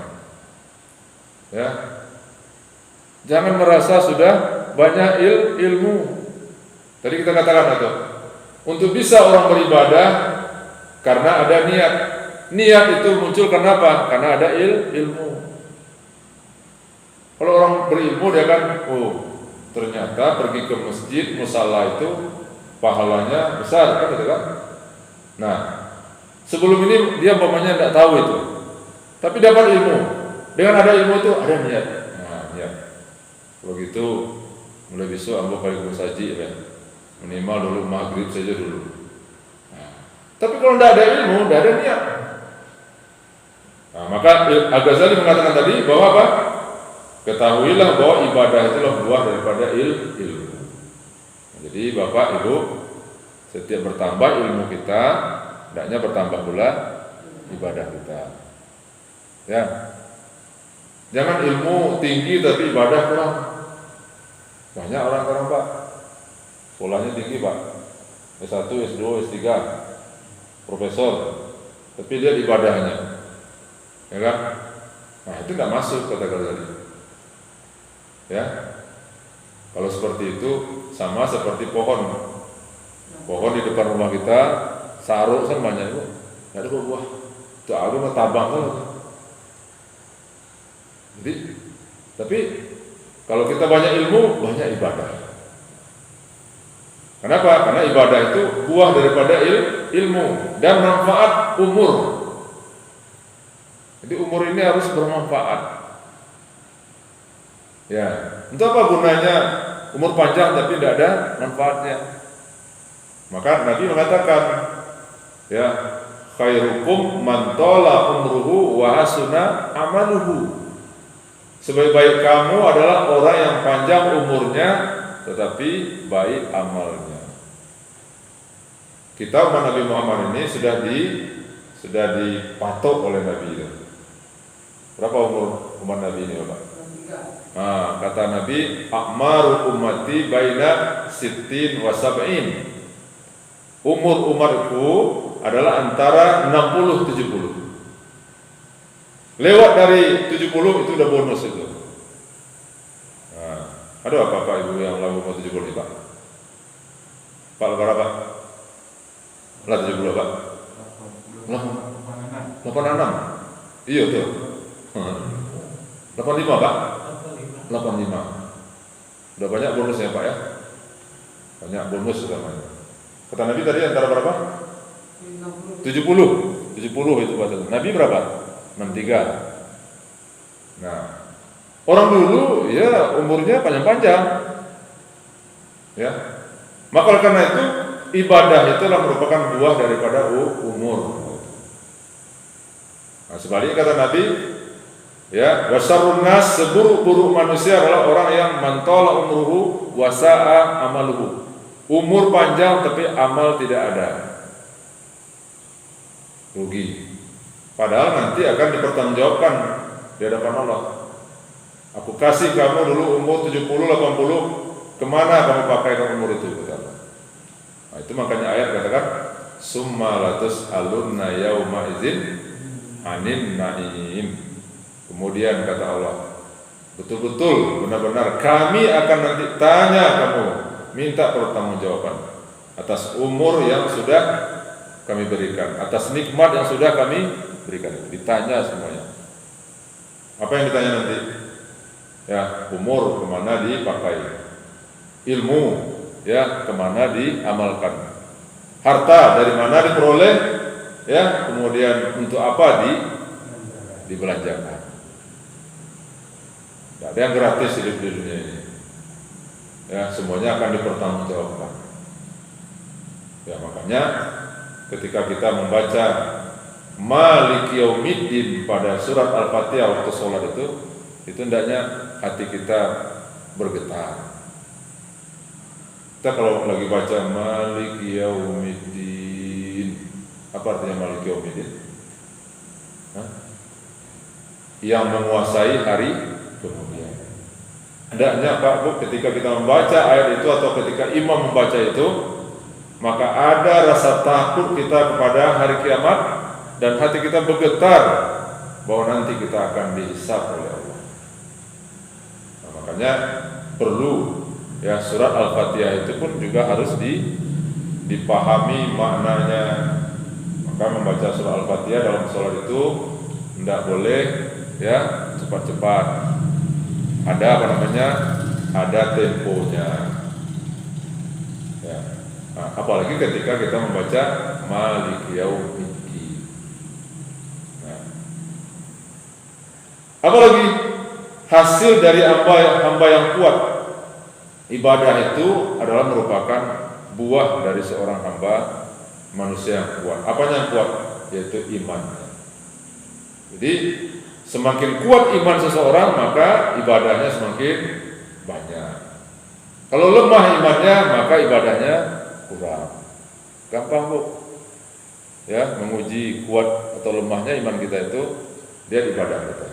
Ya. Jangan merasa sudah banyak ilmu. Tadi kita katakan itu. Untuk bisa orang beribadah karena ada niat. Niat itu muncul karena apa? Karena ada ilmu. Kalau orang berilmu dia kan, ternyata pergi ke masjid, musala itu pahalanya besar, kan gitu kan? Nah, sebelum ini dia umpamanya tidak tahu itu, tapi dapat ilmu. Dengan ada ilmu itu ada niat. Nah, niat. Kalau gitu mulai besok ambil kali saji ya. Minimal dulu maghrib saja dulu. Nah, tapi kalau tidak ada ilmu, tidak ada niat. Nah, maka Al-Ghazali mengatakan tadi bahwa apa? Ketahuilah bahwa ibadah itulah buah daripada ilmu. Jadi Bapak Ibu, setiap bertambah ilmu kita, hendaknya bertambah pula ibadah kita. Ya. Jangan ilmu tinggi tapi ibadah kurang. Banyak orang sekarang, Pak, sekolahnya tinggi, Pak, S1, S2, S3, profesor, tapi dia ibadahnya, ya kan? Nah, itu nggak masuk kata Ghazali. Ya, kalau seperti itu sama seperti pohon di depan rumah kita, saruk kan banyak itu, nggak ada buah, itu aku mau tabang kan. Jadi, tapi kalau kita banyak ilmu, banyak ibadah. Kenapa? Karena ibadah itu buah daripada ilmu dan manfaat umur. Jadi umur ini harus bermanfaat. Ya, untuk apa gunanya umur panjang tapi tidak ada manfaatnya? Maka Nabi mengatakan, ya, khairukum man tala umruhu wa hasuna amaluhu. Sebaik-baik kamu adalah orang yang panjang umurnya tetapi baik amalnya. Kita umat Nabi Muhammad ini sudah dipatok oleh Nabi itu. Berapa umur umat Nabi ini, Bapak? Kata Nabi, akmaru ummati baina sittin wa sab'in. Umur umatku adalah antara 60-70. Lewat dari 70 itu udah bonus itu. Ada apa Pak Ibu yang lalu mau 70 nih, Pak? Pak berapa? Lah 70 Pak. 86. Iya tuh. 85 Pak. 85. Udah banyak bonusnya Pak ya. Banyak bonus namanya. Kata Nabi tadi antara berapa? 70 itu Pak. Nabi berapa? 63. Nah, orang dulu ya umurnya panjang-panjang. Ya. Maka karena itu ibadah itulah merupakan buah daripada umur. Nah, sebaliknya kata Nabi, Ya, wasarrun nas, seburuk-buruk manusia adalah orang yang mantola umruhu wasa'a amaluhu. Umur panjang tapi amal tidak ada. Rugi. Padahal nanti akan dipertanggungjawabkan di hadapan Allah. Aku kasih kamu dulu umur 70, 80, kemana kamu pakaikan umur itu? Kata Allah. Nah, itu makanya ayat katakan summa latus alunna yauma idzin anin naim. Kemudian kata Allah, betul-betul benar-benar kami akan nanti tanya kamu, minta pertanggungjawaban atas umur yang sudah kami berikan, atas nikmat yang sudah kami berikan. Ditanya semuanya. Apa yang ditanya nanti? Ya, umur kemana dipakai, ilmu ya kemana diamalkan, harta dari mana diperoleh, ya kemudian untuk apa dibelanjakan. Tidak ada yang gratis hidup di dunia ini. Ya, semuanya akan dipertanggungjawabkan. Ya, makanya ketika kita membaca Malik Yaumiddin pada surat Al-Fatihah waktu sholat itu hendaknya hati kita bergetar. Kita kalau lagi baca Malik Yaumiddin, apa artinya Malik Yaumiddin? Yang menguasai hari kemudian. Hendaknya Pak Bu, ketika kita membaca ayat itu atau ketika imam membaca itu, maka ada rasa takut kita kepada hari kiamat dan hati kita bergetar bahwa nanti kita akan dihisab oleh Allah. Nah, makanya perlu ya surat Al-Fatihah itu pun juga harus dipahami maknanya. Maka membaca surat Al-Fatihah dalam sholat itu tidak boleh ya cepat-cepat. Ada apa namanya? Ada temponya. Ya. Nah, apalagi ketika kita membaca Malik Yaumiddin. Nah. Apalagi hasil dari hamba yang kuat. Ibadah itu adalah merupakan buah dari seorang hamba manusia yang kuat. Apanya yang kuat? Yaitu iman. Jadi semakin kuat iman seseorang, maka ibadahnya semakin banyak. Kalau lemah imannya, maka ibadahnya kurang. Gampang Bu, ya menguji kuat atau lemahnya iman kita itu dia ibadah kita.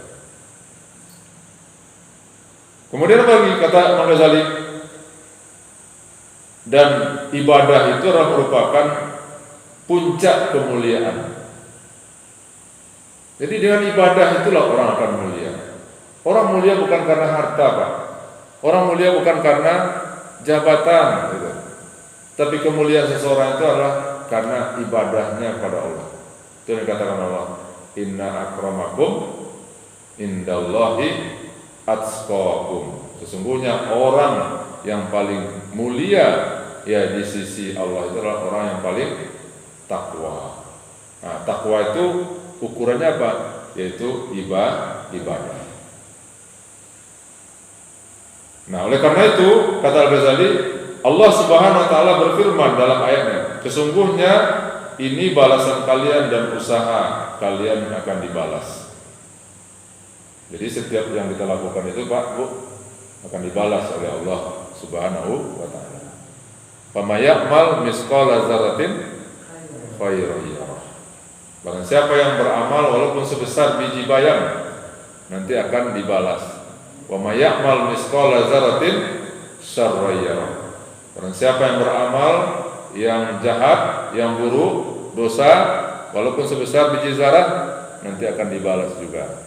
Kemudian apa lagi kata Imam Ghazali? Dan ibadah itu adalah merupakan puncak kemuliaan. Jadi dengan ibadah itulah orang akan mulia. Orang mulia bukan karena harta Pak. Orang mulia bukan karena jabatan gitu. Tapi kemuliaan seseorang itu adalah karena ibadahnya kepada Allah. Itu yang dikatakan Allah, inna akramakum indallahi atqakum. Sesungguhnya orang yang paling mulia ya di sisi Allah itu adalah orang yang paling takwa. Nah, takwa itu ukurannya apa? Yaitu ibadah. Nah, oleh karena itu kata Al-Ghazali, Allah Subhanahu wa taala berfirman dalam ayatnya, sesungguhnya ini balasan kalian dan usaha kalian akan dibalas. Jadi setiap yang kita lakukan itu Pak Bu akan dibalas oleh Allah Subhanahu wa taala. Faman ya'mal misqala dzarratin khairan yarah. Barang siapa yang beramal walaupun sebesar biji bayam nanti akan dibalas. Wa may ya'mal misqala dzarratin syarran yarah. Barang siapa yang beramal yang jahat, yang buruk, dosa walaupun sebesar biji zarah nanti akan dibalas juga.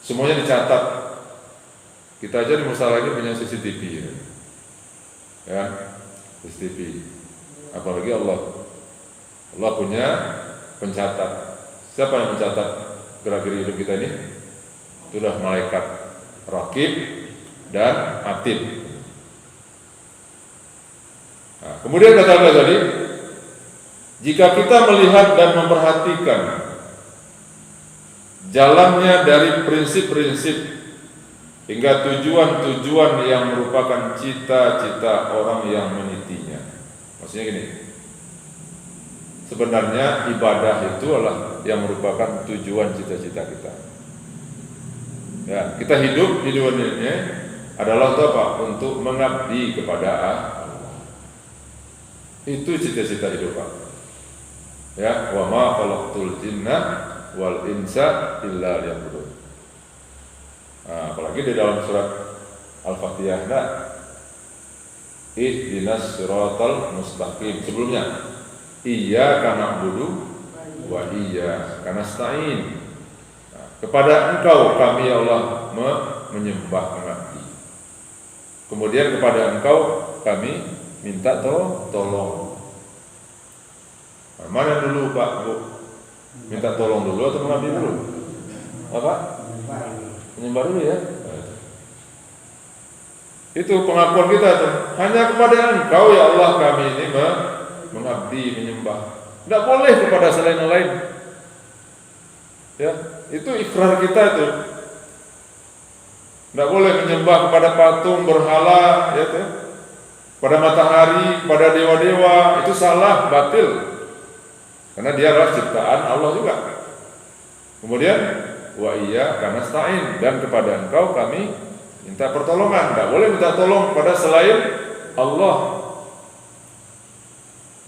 Semuanya dicatat. Kita aja di musala ini punya CCTV ya. CCTV. Apalagi Allah punya pencatat. Siapa yang mencatat gerak-gerik hidup kita ini? Sudah malaikat Raqib dan Atid. Nah, kemudian kata Allah tadi, jika kita melihat dan memperhatikan jalannya dari prinsip-prinsip hingga tujuan-tujuan yang merupakan cita-cita orang yang menitinya. Maksudnya gini, sebenarnya ibadah itu adalah yang merupakan tujuan cita-cita kita. Ya, kita hidup di dunia ini adalah untuk apa? Untuk mengabdi kepada Allah. Itu cita-cita hidup, Pak. Ya, wa ma khalaqtul jinna wal insa illa liya'budun. Nah, apalagi di dalam surat Al-Fatihah, ihdinas siratal mustaqim. Sebelumnya, iyyaka na'budu wa iyyaka nasta'in. Nah, kepada Engkau kami ya Allah menyembah mengabdi. Kemudian kepada Engkau kami minta tolong. Nah, mana dulu Pak Bu? Minta tolong dulu atau mengabdi dulu? Apa? Menyembah dulu ya. Itu pengakuan kita tuh. Hanya kepada Engkau ya Allah kami ini mengabdi, menyembah. Tidak boleh kepada selain yang lain. Ya, itu ikrar kita itu. Tidak boleh menyembah kepada patung, berhala, ya tuh. Pada matahari, pada dewa-dewa, itu salah, batil. Karena dia adalah ciptaan Allah juga. Kemudian wa iyyaka nasta'in, dan kepada Engkau kami minta pertolongan. Tidak boleh minta tolong kepada selain Allah.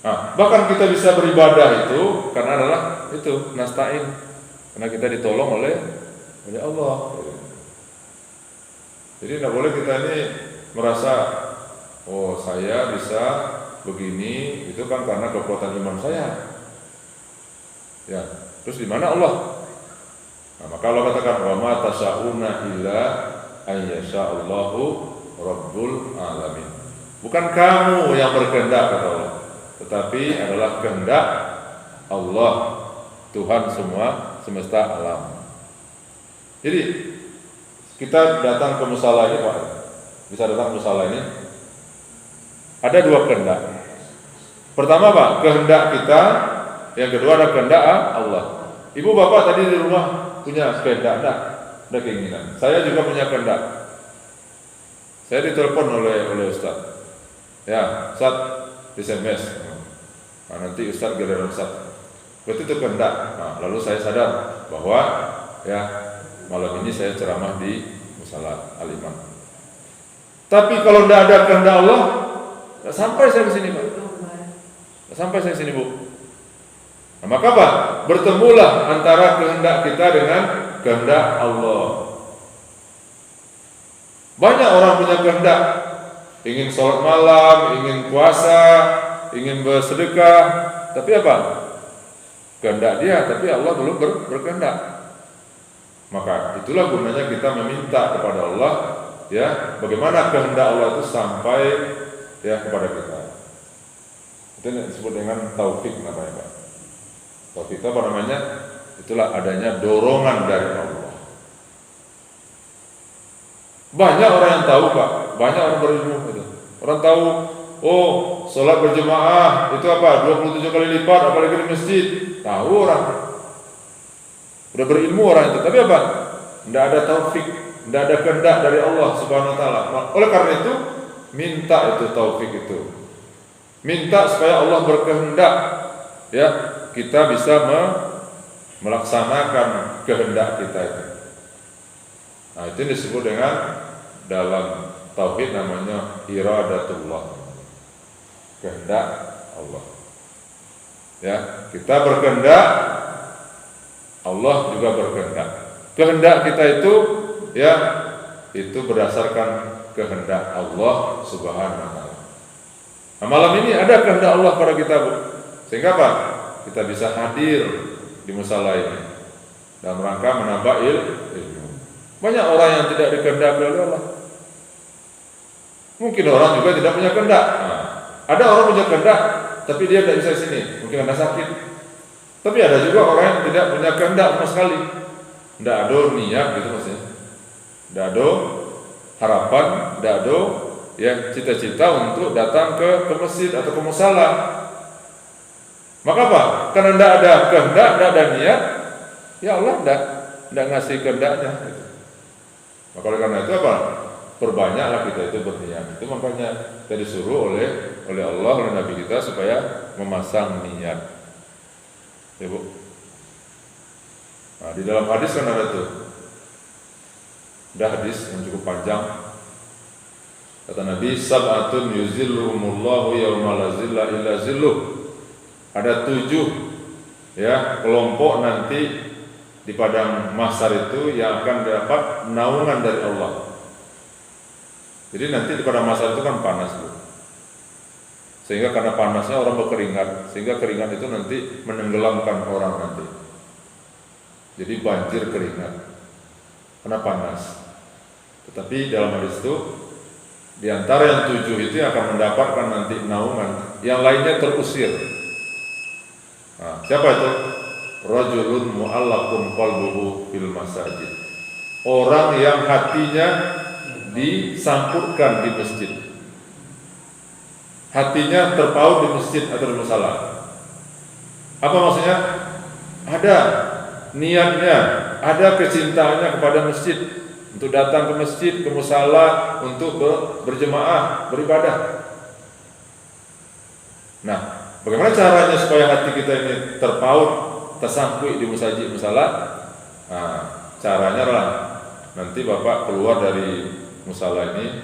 Nah, bahkan kita bisa beribadah itu karena adalah itu nasta'in, karena kita ditolong oleh Allah. Jadi tidak boleh kita ini merasa oh saya bisa begini, itu kan karena kekuatan iman saya. Ya, terus di mana Allah? Nah, maka Allah katakan wa ma tasyauna illa ayyasha'allahu rabbul alamin. Bukan kamu yang berkehendak kata Allah, tetapi adalah kehendak Allah, Tuhan semua semesta alam. Jadi kita datang ke musala ini Pak, bisa datang ke musala ini. Ada dua kehendak. Pertama Pak, kehendak kita. Yang kedua ada kehendak Allah. Ibu bapak tadi di rumah punya kehendak, ada keinginan. Saya juga punya kehendak. Saya ditelepon oleh Ustaz. Ya, Ustaz SMS. Nah, nanti Ustaz giliran Ustaz. Berarti itu kehendak. Nah, lalu saya sadar bahwa ya malam ini saya ceramah di Musala Al-Iman. Tapi kalau tidak ada kehendak Allah, tidak sampai saya ke sini Pak. Tidak sampai saya ke sini Bu. Nah, maka apa? Bertemulah antara kehendak kita dengan kehendak Allah. Banyak orang punya kehendak, ingin sholat malam, ingin puasa, ingin bersedekah, tapi apa? Kehendak dia, tapi Allah belum berkehendak. Maka itulah gunanya kita meminta kepada Allah, ya, bagaimana kehendak Allah itu sampai ya kepada kita. Itu disebut dengan taufik namanya Pak. Taufik itu apa namanya? Itulah adanya dorongan dari Allah. Banyak orang yang tahu Pak, banyak orang berilmu itu. Orang tahu, oh sholat berjemaah itu apa? 27 kali lipat apalagi di masjid. Tahu orang. Udah berilmu orang itu, tapi apa? Tidak ada taufik, tidak ada kehendak dari Allah Subhanahu wa taala. Oleh karena itu, minta itu taufik itu. Minta supaya Allah berkehendak, ya, kita bisa melaksanakan kehendak kita itu. Nah, itu disebut dengan dalam tauhid namanya iradatullah, kehendak Allah. Ya, kita berkehendak, Allah juga berkehendak. Kehendak kita itu ya itu berdasarkan kehendak Allah Subhanahu wa taala. Nah, malam ini ada kehendak Allah pada kita, Bu. Sehingga apa? Kita bisa hadir di musala ini dalam rangka menambah ilmu. Banyak orang yang tidak dikehendaki oleh Allah. Mungkin orang juga tidak punya kehendak. Nah, ada orang punya kehendak, tapi dia tidak bisa sini, mungkin karena sakit. Tapi ada juga orang yang tidak punya kehendak sama sekali. Tidak ada niat gitu maksudnya. Tidak ada harapan, tidak ada ya cita-cita untuk datang ke masjid atau ke musala. Maka apa? Karena tidak ada kehendak, tidak ada niat, ya Allah tidak ngasih kehendaknya. Maka oleh karena itu apa? Perbanyaklah kita itu berniat. Itu makanya kita disuruh oleh Allah, oleh Nabi kita supaya memasang niat. Ya Bu. Nah, di dalam hadis kan ada tuh. Ada hadis yang cukup panjang. Kata Nabi, sab'atun yuzilluhumullahu yawma la zilla illa zilluh. Ada 7 ya kelompok nanti di padang mahsyar itu yang akan dapat naungan dari Allah. Jadi nanti di padang mahsyar itu kan panas Bu. Sehingga karena panasnya orang berkeringat, sehingga keringat itu nanti menenggelamkan orang nanti. Jadi banjir keringat karena panas. Tetapi dalam hadis itu di antara yang 7 itu yang akan mendapatkan nanti naungan, yang lainnya terusir. Nah, siapa itu? Rajulun mu'allaqun qalbuhu fil masajid. Orang yang hatinya disampurkan di masjid. Hatinya terpaut di masjid atau di musala. Apa maksudnya? Ada niatnya, ada kecintaannya kepada masjid, untuk datang ke masjid, ke musala, untuk berjemaah, beribadah. Nah, bagaimana caranya supaya hati kita ini terpaut, tersampui di masjid musala? Nah, caranya adalah nanti Bapak keluar dari musala ini,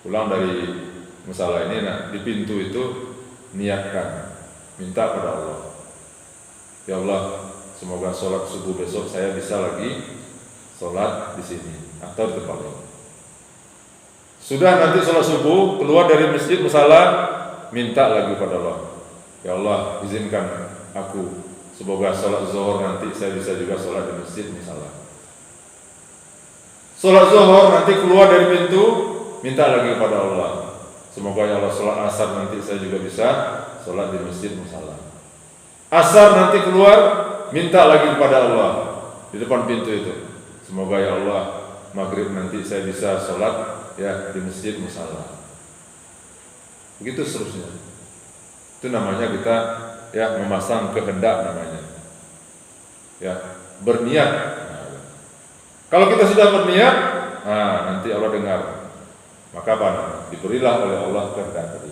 pulang dari musala ini, nah di pintu itu niatkan, minta pada Allah. Ya Allah, semoga sholat subuh besok saya bisa lagi sholat di sini atau di tempat lain. Sudah nanti sholat subuh, keluar dari masjid musala, minta lagi pada Allah. Ya Allah, izinkan aku, semoga sholat zuhur nanti saya bisa juga sholat di masjid musala. Sholat zuhur nanti keluar dari pintu, minta lagi pada Allah. Semoga ya Allah sholat asar nanti saya juga bisa sholat di masjid musala. Asar nanti keluar, minta lagi kepada Allah di depan pintu itu. Semoga ya Allah maghrib nanti saya bisa sholat ya di masjid musala. Begitu seterusnya. Itu namanya kita ya memasang kehendak namanya. Ya, berniat. Nah, kalau kita sudah berniat, nah nanti Allah dengar. Maka apa? Diberilah oleh Allah kehendak tadi.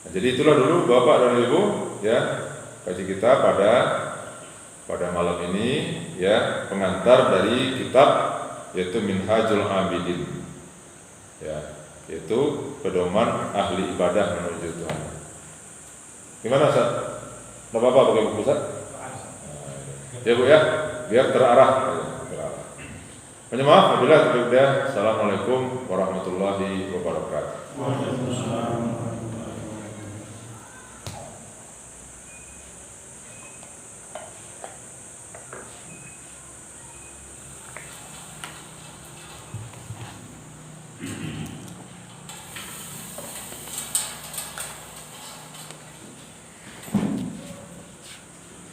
Nah, jadi itulah dulu Bapak dan Ibu ya kaji kita pada malam ini ya, pengantar dari kitab yaitu Minhajul Abidin ya, yaitu pedoman ahli ibadah menuju Tuhan. Gimana Ustaz? Tidak apa-apa pakai buku Ustaz? Ya Bu ya, biar terarah. Mohon maaf apabila tidak. Assalamualaikum warahmatullahi wabarakatuh.